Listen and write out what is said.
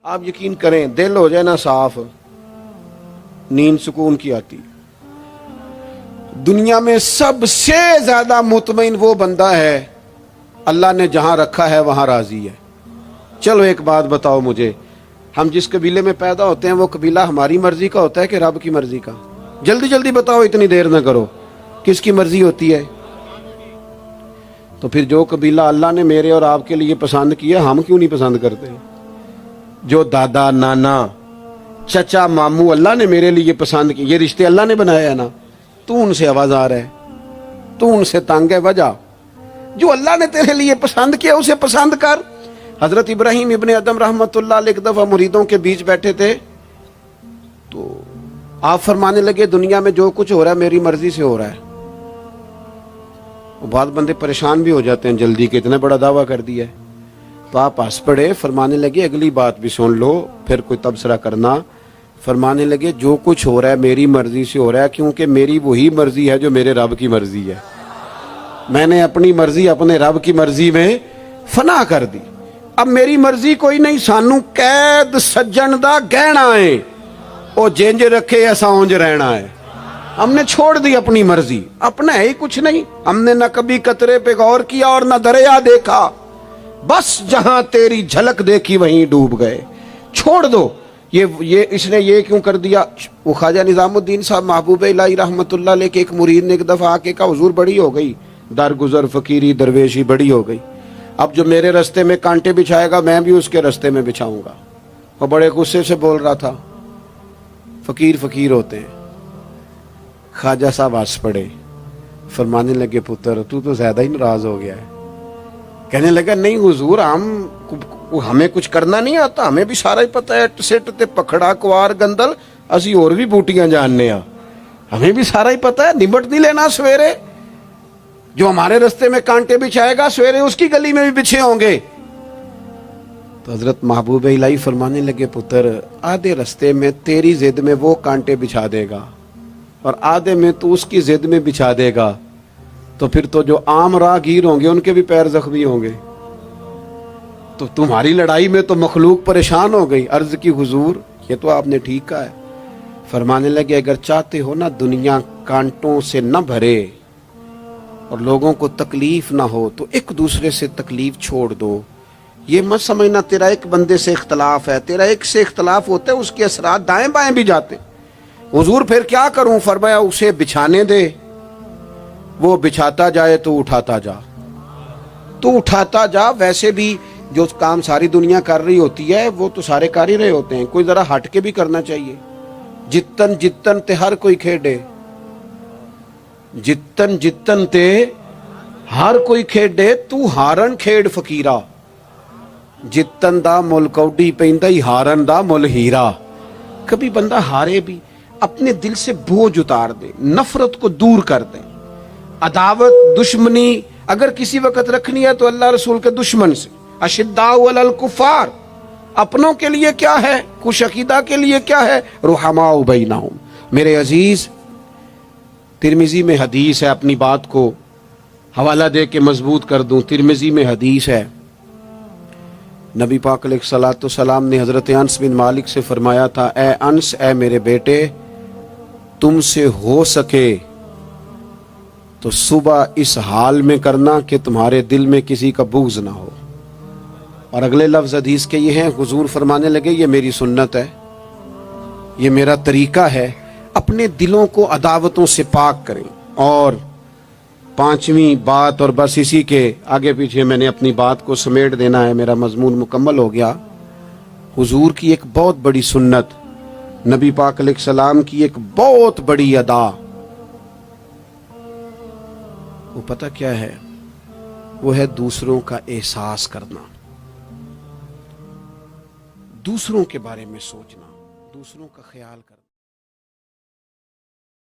آپ یقین کریں دل ہو جائے نا صاف، نیند سکون کی آتی۔ دنیا میں سب سے زیادہ مطمئن وہ بندہ ہے اللہ نے جہاں رکھا ہے وہاں راضی ہے۔ چلو ایک بات بتاؤ مجھے، ہم جس قبیلے میں پیدا ہوتے ہیں وہ قبیلہ ہماری مرضی کا ہوتا ہے کہ رب کی مرضی کا؟ جلدی جلدی بتاؤ، اتنی دیر نہ کرو، کس کی مرضی ہوتی ہے؟ تو پھر جو قبیلہ اللہ نے میرے اور آپ کے لیے پسند کیا ہم کیوں نہیں پسند کرتے؟ جو دادا نانا چچا ماموں اللہ نے میرے لیے پسند کی، یہ رشتے اللہ نے بنایا ہے نا، تو ان سے آواز آ رہا ہے، تو ان سے تنگ ہے، وجہ جو اللہ نے تیرے لیے پسند کیا اسے پسند کر۔ حضرت ابراہیم ابن ادم رحمت اللہ علیہ ایک دفعہ مریدوں کے بیچ بیٹھے تھے تو آپ فرمانے لگے دنیا میں جو کچھ ہو رہا ہے میری مرضی سے ہو رہا ہے۔ بعض بندے پریشان بھی ہو جاتے ہیں جلدی کہ اتنا بڑا دعویٰ کر دیا ہے، تو آپ ہنس پڑے، فرمانے لگے اگلی بات بھی سن لو پھر کوئی تبصرہ کرنا۔ فرمانے لگے جو کچھ ہو رہا ہے میری مرضی سے ہو رہا ہے، کیونکہ میری وہی مرضی ہے جو میرے رب کی مرضی ہے۔ میں نے اپنی مرضی اپنے رب کی مرضی میں فنا کر دی۔ اب میری مرضی کوئی نہیں، سانو قید سجن دا گہنا ہے، او جنج رکھے ایسا اونج رہنا ہے۔ ہم نے چھوڑ دی اپنی مرضی، اپنا ہے ہی کچھ نہیں۔ ہم نے نہ کبھی قطرے پہ غور کیا اور نہ دریا دیکھا، بس جہاں تیری جھلک دیکھی وہیں ڈوب گئے۔ چھوڑ دو یہ اس نے یہ کیوں کر دیا؟ وہ خواجہ نظام الدین صاحب محبوب الہی رحمت اللہ علیہ کے ایک مرید نے ایک دفعہ آ کے کہا حضور بڑی ہو گئی درگزر فقیری درویشی بڑی ہو گئی، اب جو میرے رستے میں کانٹے بچھائے گا میں بھی اس کے رستے میں بچھاؤں گا۔ وہ بڑے غصے سے بول رہا تھا، فقیر فقیر ہوتے ہیں۔ خواجہ صاحب ہنس پڑے، فرمانے لگے پتر تو زیادہ ہی ناراض ہو گیا ہے۔ کہنے لگا نہیں حضور ہمیں کچھ کرنا نہیں آتا، ہمیں بھی سارا ہی پتہ ہے، سٹ تے پکھڑا کوار گندل اسی اور بھی بوٹیاں جاننے ہاں، ہمیں بھی سارا ہی پتہ ہے، نمٹ نہیں لینا سویرے۔ جو ہمارے رستے میں کانٹے بچھائے گا سویرے اس کی گلی میں بھی بچھے ہوں گے۔ تو حضرت محبوب الہی فرمانے لگے پتر آدھے رستے میں تیری ضد میں وہ کانٹے بچھا دے گا اور آدھے میں تو اس کی ضد میں بچھا دے گا، تو پھر تو جو عام راہگیر ہوں گے ان کے بھی پیر زخمی ہوں گے۔ تو تمہاری لڑائی میں تو مخلوق پریشان ہو گئی۔ عرض کی حضور یہ تو آپ نے ٹھیک کہا ہے۔ فرمانے لگے اگر چاہتے ہو نا دنیا کانٹوں سے نہ بھرے اور لوگوں کو تکلیف نہ ہو تو ایک دوسرے سے تکلیف چھوڑ دو۔ یہ مت سمجھنا تیرا ایک بندے سے اختلاف ہے، تیرا ایک سے اختلاف ہوتا ہے اس کے اثرات دائیں بائیں بھی جاتے۔ حضور پھر کیا کروں؟ فرمایا اسے بچھانے دے، وہ بچھاتا جائے تو اٹھاتا جا، تو اٹھاتا جا۔ ویسے بھی جو کام ساری دنیا کر رہی ہوتی ہے وہ تو سارے کر ہی رہے ہوتے ہیں، کوئی ذرا ہٹ کے بھی کرنا چاہیے۔ جتن جتن تے ہر کوئی کھیڈے، جتن جتن تے ہر کوئی کھیڈے، تو ہارن کھیڈ فقیرا، جتن دا مل کوڈی پیندا ہی ہارن دا مل ہیرا۔ کبھی بندہ ہارے بھی اپنے دل سے بوجھ اتار دے، نفرت کو دور کر دے۔ عداوت دشمنی اگر کسی وقت رکھنی ہے تو اللہ رسول کے دشمن سے۔ اشداء علی الکفار، اپنوں کے لیے کیا ہے، خوش عقیدہ کے لیے کیا ہے، رحماء بینہم۔ میرے عزیز ترمذی میں حدیث ہے، اپنی بات کو حوالہ دے کے مضبوط کر دوں، ترمذی میں حدیث ہے، نبی پاک علیہ الصلوۃ والسلام نے حضرت انس بن مالک سے فرمایا تھا، اے انس اے میرے بیٹے تم سے ہو سکے تو صبح اس حال میں کرنا کہ تمہارے دل میں کسی کا بغض نہ ہو۔ اور اگلے لفظ حدیث کے یہ ہیں، حضور فرمانے لگے یہ میری سنت ہے، یہ میرا طریقہ ہے، اپنے دلوں کو عداوتوں سے پاک کریں۔ اور پانچویں بات، اور بس اسی کے آگے پیچھے میں نے اپنی بات کو سمیٹ دینا ہے، میرا مضمون مکمل ہو گیا۔ حضور کی ایک بہت بڑی سنت، نبی پاک علیہ السلام کی ایک بہت بڑی ادا، وہ پتہ کیا ہے؟ وہ ہے دوسروں کا احساس کرنا، دوسروں کے بارے میں سوچنا، دوسروں کا خیال کرنا۔